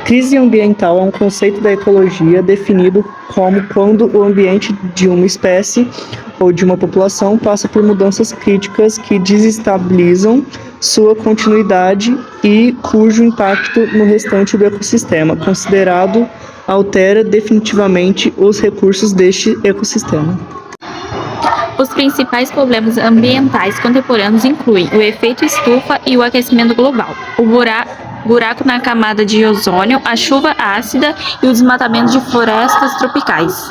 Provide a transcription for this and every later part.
Crise ambiental é um conceito da ecologia definido como quando o ambiente de uma espécie ou de uma população passa por mudanças críticas que desestabilizam sua continuidade e cujo impacto no restante do ecossistema, considerado, altera definitivamente os recursos deste ecossistema. Os principais problemas ambientais contemporâneos incluem o efeito estufa e o aquecimento global, o buraco na camada de ozônio, a chuva ácida e o desmatamento de florestas tropicais.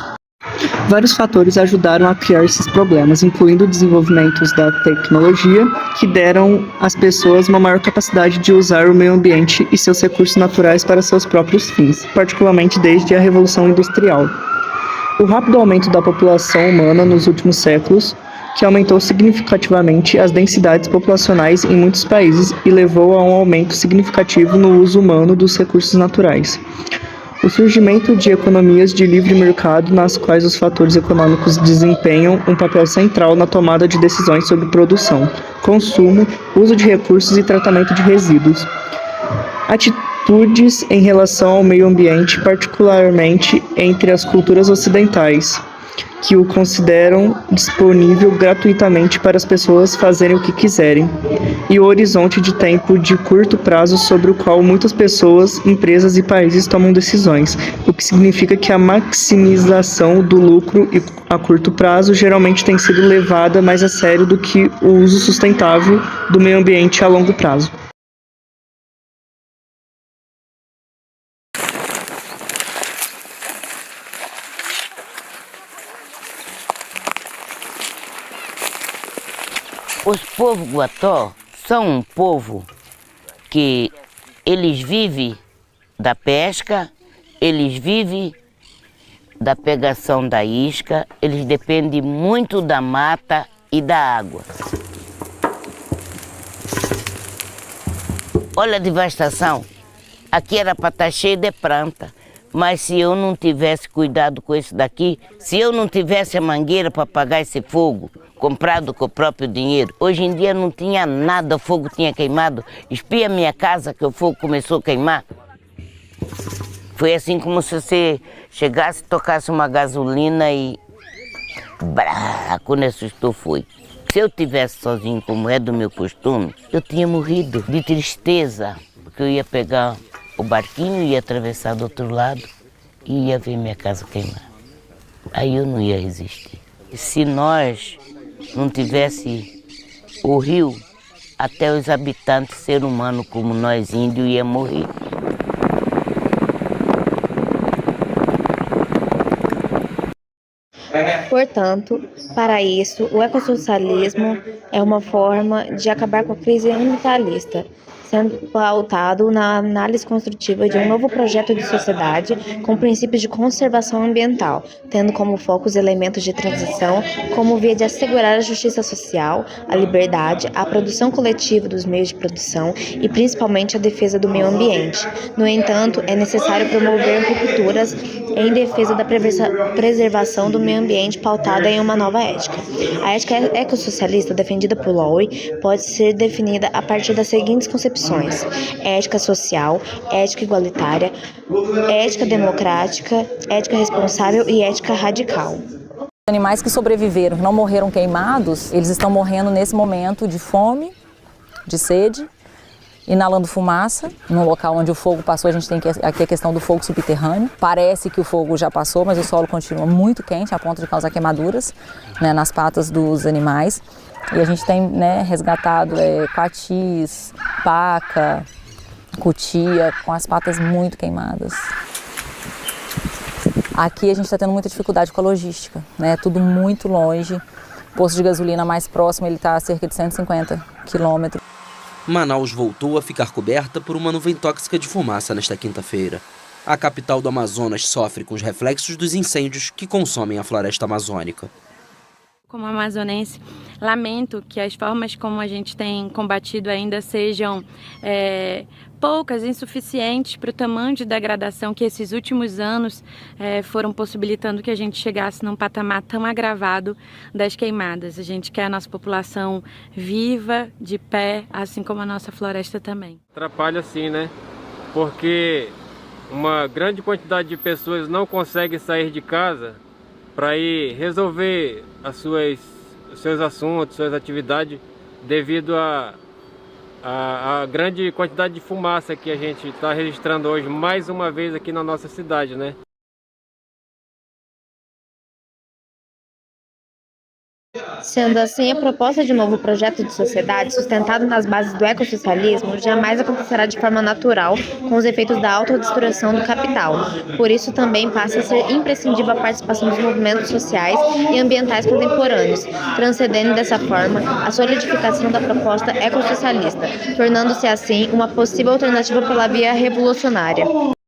Vários fatores ajudaram a criar esses problemas, incluindo desenvolvimentos da tecnologia, que deram às pessoas uma maior capacidade de usar o meio ambiente e seus recursos naturais para seus próprios fins, particularmente desde a Revolução Industrial. O rápido aumento da população humana nos últimos séculos, que aumentou significativamente as densidades populacionais em muitos países e levou a um aumento significativo no uso humano dos recursos naturais. O surgimento de economias de livre mercado, nas quais os fatores econômicos desempenham um papel central na tomada de decisões sobre produção, consumo, uso de recursos e tratamento de resíduos. Atitudes em relação ao meio ambiente, particularmente entre as culturas ocidentais, que o consideram disponível gratuitamente para as pessoas fazerem o que quiserem, e o horizonte de tempo de curto prazo sobre o qual muitas pessoas, empresas e países tomam decisões, o que significa que a maximização do lucro a curto prazo geralmente tem sido levada mais a sério do que o uso sustentável do meio ambiente a longo prazo. Os povos Guató são um povo que eles vivem da pesca, eles vivem da pegação da isca, eles dependem muito da mata e da água. Olha a devastação, aqui era para estar cheio de planta, mas se eu não tivesse cuidado com isso daqui, se eu não tivesse a mangueira para apagar esse fogo, comprado com o próprio dinheiro. Hoje em dia não tinha nada, o fogo tinha queimado. Espia minha casa que o fogo começou a queimar. Foi assim como se você chegasse, tocasse uma gasolina e... Brá, quando assustou foi. Se eu tivesse sozinho, como é do meu costume, eu tinha morrido de tristeza. Porque eu ia pegar o barquinho, ia atravessar do outro lado e ia ver minha casa queimar. Aí eu não ia resistir. E se nós não tivesse o rio, até os habitantes, ser humano como nós índios, ia morrer. Portanto, para isso, o ecossocialismo é uma forma de acabar com a crise ambientalista, sendo pautado na análise construtiva de um novo projeto de sociedade com princípios de conservação ambiental, tendo como foco os elementos de transição como via de assegurar a justiça social, a liberdade, a produção coletiva dos meios de produção e principalmente a defesa do meio ambiente. No entanto, é necessário promover rupturas em defesa da preservação do meio ambiente pautada em uma nova ética. A ética ecossocialista defendida por Lowy pode ser definida a partir das seguintes concepções: ética social, ética igualitária, ética democrática, ética responsável e ética radical. Animais que sobreviveram, não morreram queimados, eles estão morrendo nesse momento de fome, de sede, inalando fumaça. No local onde o fogo passou, a gente tem aqui a questão do fogo subterrâneo. Parece que o fogo já passou, mas o solo continua muito quente, a ponto de causar queimaduras, né, nas patas dos animais. E a gente tem, né, resgatado coatis, paca, cutia, com as patas muito queimadas. Aqui a gente está tendo muita dificuldade com a logística, né, tudo muito longe. O posto de gasolina mais próximo está a cerca de 150 quilômetros. Manaus voltou a ficar coberta por uma nuvem tóxica de fumaça nesta quinta-feira. A capital do Amazonas sofre com os reflexos dos incêndios que consomem a floresta amazônica. Como amazonense, lamento que as formas como a gente tem combatido ainda sejam poucas, insuficientes para o tamanho de degradação que esses últimos anos foram possibilitando que a gente chegasse num patamar tão agravado das queimadas. A gente quer a nossa população viva, de pé, assim como a nossa floresta também. Atrapalha sim, né? Porque uma grande quantidade de pessoas não consegue sair de casa para ir resolver os seus assuntos, suas atividades, devido à grande quantidade de fumaça que a gente está registrando hoje, mais uma vez aqui na nossa cidade, né? Sendo assim, a proposta de novo projeto de sociedade, sustentado nas bases do ecossocialismo, jamais acontecerá de forma natural, com os efeitos da autodestruição do capital. Por isso, também passa a ser imprescindível a participação dos movimentos sociais e ambientais contemporâneos, transcendendo dessa forma a solidificação da proposta ecossocialista, tornando-se assim uma possível alternativa pela via revolucionária.